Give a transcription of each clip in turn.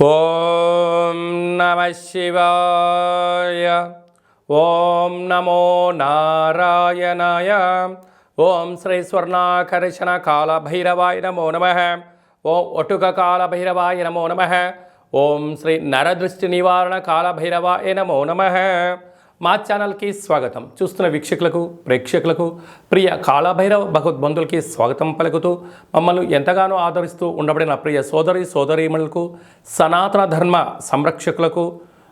ఓం నమః శివాయ. ఓం నమో నారాయణాయ. ఓం శ్రీ స్వర్ణాకర్షణ కాల భైరవాయ నమో నమః. ఓం ఒటుక కాల భైరవాయ నమో నమః. ఓం శ్రీ నరదృష్టి నివారణ కాల భైరవాయ నమో నమః. మా ఛానల్కి స్వాగతం. చూస్తున్న వీక్షకులకు ప్రేక్షకులకు ప్రియ కాళభైరవ భగవద్బంధులకి స్వాగతం పలుకుతూ మమ్మల్ని ఎంతగానో ఆదరిస్తూ ఉండబడిన ప్రియ సోదరీమణులకు సనాతన ధర్మ సంరక్షకులకు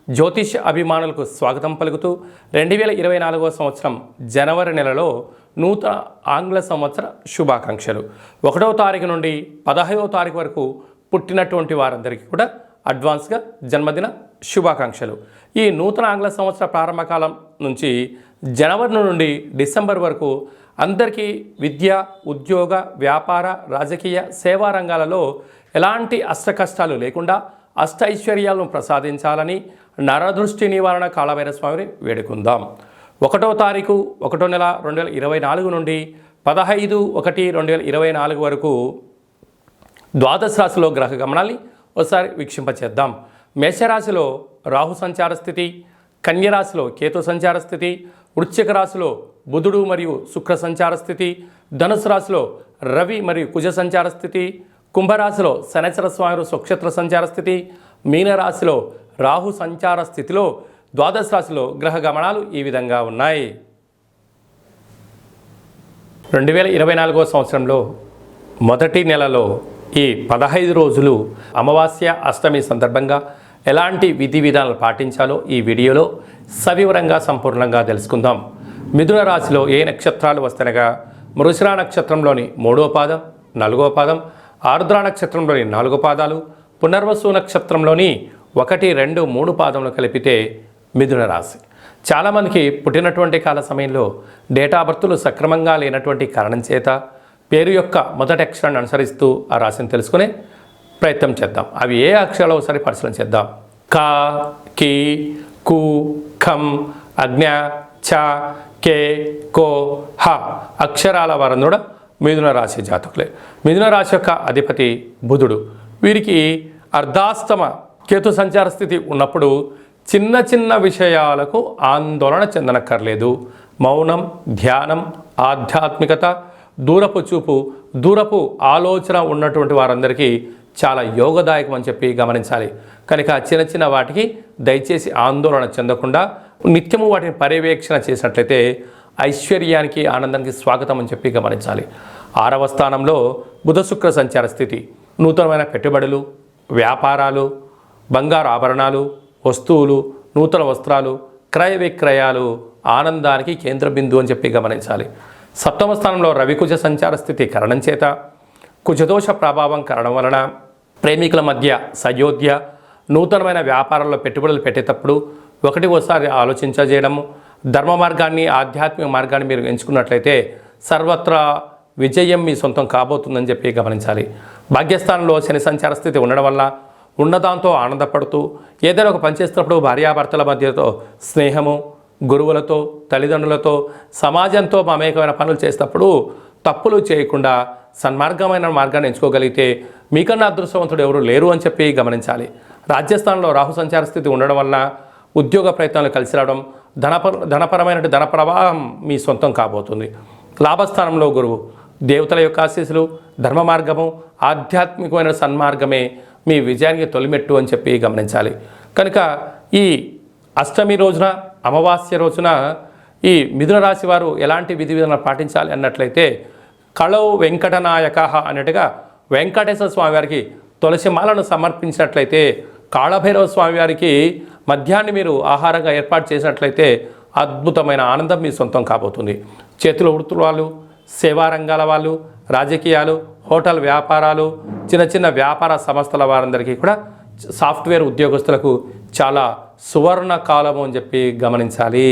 జ్యోతిష అభిమానులకు స్వాగతం పలుకుతూ 2024 సంవత్సరం జనవరి నెలలో నూతన ఆంగ్ల సంవత్సర శుభాకాంక్షలు. 1వ తారీఖు నుండి 15వ తారీఖు వరకు పుట్టినటువంటి వారందరికీ కూడా అడ్వాన్స్గా జన్మదిన శుభాకాంక్షలు. ఈ నూతన ఆంగ్ల సంవత్సర ప్రారంభకాలం నుంచి జనవరి నుండి డిసెంబర్ వరకు అందరికీ విద్య, ఉద్యోగ, వ్యాపార, రాజకీయ, సేవా రంగాలలో ఎలాంటి అష్టకష్టాలు లేకుండా అష్టైశ్వర్యాలను ప్రసాదించాలని నరదృష్టి నివారణ కాళభైరవ స్వామిని వేడుకుందాం. 1వ తారీఖు 1వ నెల 2024 నుండి 15/1/2024 వరకు ద్వాదశ రాశిలో గ్రహ గమనాల్ని ఒకసారి వీక్షింపచేద్దాం. మేషరాశిలో రాహు సంచార స్థితి, కన్యరాశిలో కేతు సంచార స్థితి, వృశ్చిక రాశిలో బుధుడు మరియు శుక్ర సంచార స్థితి, ధనుసు రాశిలో రవి మరియు కుజ సంచార స్థితి, కుంభరాశిలో శనైశ్వర స్వామి స్వక్షేత్ర సంచార స్థితి, మీనరాశిలో రాహు సంచార స్థితిలో ద్వాదశ రాశిలో గ్రహ గమనాలు ఈ విధంగా ఉన్నాయి. 2024 సంవత్సరంలో మొదటి నెలలో ఈ 15 రోజులు అమావాస్య, అష్టమి సందర్భంగా ఎలాంటి విధి విధానాలు పాటించాలో ఈ వీడియోలో సవివరంగా సంపూర్ణంగా తెలుసుకుందాం. మిథున రాశిలో ఏ నక్షత్రాలు వస్తనగా మృగశిర నక్షత్రంలోని 3వ పాదం, 4వ పాదం, ఆర్ద్ర నక్షత్రంలోని 4 పాదాలు, పునర్వసు నక్షత్రంలోని 1, 2, 3 పాదములు కలిపితే మిథున రాశి. చాలామందికి పుట్టినటువంటి కాల సమయంలో డేటా బర్తులు సక్రమంగా లేనటువంటి కారణం చేత పేరు యొక్క మొదటి అక్షరాన్ని అనుసరిస్తూ ఆ రాశిని తెలుసుకునే ప్రయత్నం చేద్దాం. అవి ఏ అక్షరాలు ఒకసారి పరిశీలన చేద్దాం. క, కి, కు, ఖం, అజ్ఞ, చ, కే, కో, హ అక్షరాల వారందరూ కూడా మిథున రాశి జాతకులే. మిథున రాశి యొక్క అధిపతి బుధుడు. వీరికి అర్ధాస్తమ కేతు సంచార స్థితి ఉన్నప్పుడు చిన్న చిన్న విషయాలకు ఆందోళన చెందనక్కర్లేదు. మౌనం, ధ్యానం, ఆధ్యాత్మికత, దూరపు చూపు, దూరపు ఆలోచన ఉన్నటువంటి వారందరికీ చాలా యోగదాయకం అని చెప్పి గమనించాలి. కనుక చిన్న చిన్న వాటికి దయచేసి ఆందోళన చెందకుండా నిత్యము వాటిని పర్యవేక్షణ చేసినట్లయితే ఐశ్వర్యానికి, ఆనందానికి స్వాగతం అని చెప్పి గమనించాలి. 6వ స్థానంలో బుధ శుక్ర సంచార స్థితి. నూతనమైన పెట్టుబడులు, వ్యాపారాలు, బంగారు ఆభరణాలు, వస్తువులు, నూతన వస్త్రాలు, క్రయ విక్రయాలు ఆనందానికి కేంద్ర బిందువు అని చెప్పి గమనించాలి. 7వ స్థానంలో రవికుజ సంచార స్థితి కారణం చేత కుజదోష ప్రభావం కారణం వలన ప్రేమికుల మధ్య సయోధ్య, నూతనమైన వ్యాపారాల్లో పెట్టుబడులు పెట్టేటప్పుడు ఒకసారి ఆలోచించజేయడము, ధర్మ మార్గాన్ని, ఆధ్యాత్మిక మార్గాన్ని మీరు ఎంచుకున్నట్లయితే సర్వత్రా విజయం మీ సొంతం కాబోతుందని చెప్పి గమనించాలి. భాగ్యస్థానంలో శని సంచార స్థితి ఉండడం వల్ల ఉన్నదాంతో ఆనందపడుతూ ఏదైనా ఒక పని చేస్తున్నప్పుడు భార్యాభర్తల మధ్యతో స్నేహము, గురువులతో, తల్లిదండ్రులతో, సమాజంతో మమేకమైన పనులు చేసేటప్పుడు తప్పులు చేయకుండా సన్మార్గమైన మార్గాన్ని ఎంచుకోగలిగితే మీకన్నా అదృష్టవంతుడు ఎవరు లేరు అని చెప్పి గమనించాలి. రాజ్యస్థానంలో రాహు సంచార స్థితి ఉండడం వలన ఉద్యోగ ప్రయత్నాలు కలిసి రావడం, ధనపరమైన ధన ప్రవాహం మీ సొంతం కాబోతుంది. లాభస్థానంలో గురువు. దేవతల యొక్క ఆశీస్సులు, ధర్మ మార్గము, ఆధ్యాత్మికమైన సన్మార్గమే మీ విజయానికి తొలిమెట్టు అని చెప్పి గమనించాలి. కనుక ఈ అష్టమి రోజున, అమావాస్య రోజున ఈ మిథున రాశి వారు ఎలాంటి విధి విధానాలు పాటించాలి అన్నట్లయితే కళౌ వెంకటనాయక అన్నట్టుగా వెంకటేశ్వర స్వామి వారికి తులసి మాలను సమర్పించినట్లయితే, కాళభైరవ స్వామి వారికి మధ్యాహ్నం మీరు ఆహారంగా ఏర్పాటు చేసినట్లయితే అద్భుతమైన ఆనందం మీ సొంతం కాబోతుంది. చేతుల వృత్తుల వాళ్ళు, సేవా రంగాల వాళ్ళు, రాజకీయాలు, హోటల్ వ్యాపారాలు, చిన్న చిన్న వ్యాపార సంస్థల వారందరికీ కూడా, సాఫ్ట్వేర్ ఉద్యోగస్తులకు చాలా సువర్ణ కాలము అని చెప్పి గమనించాలి.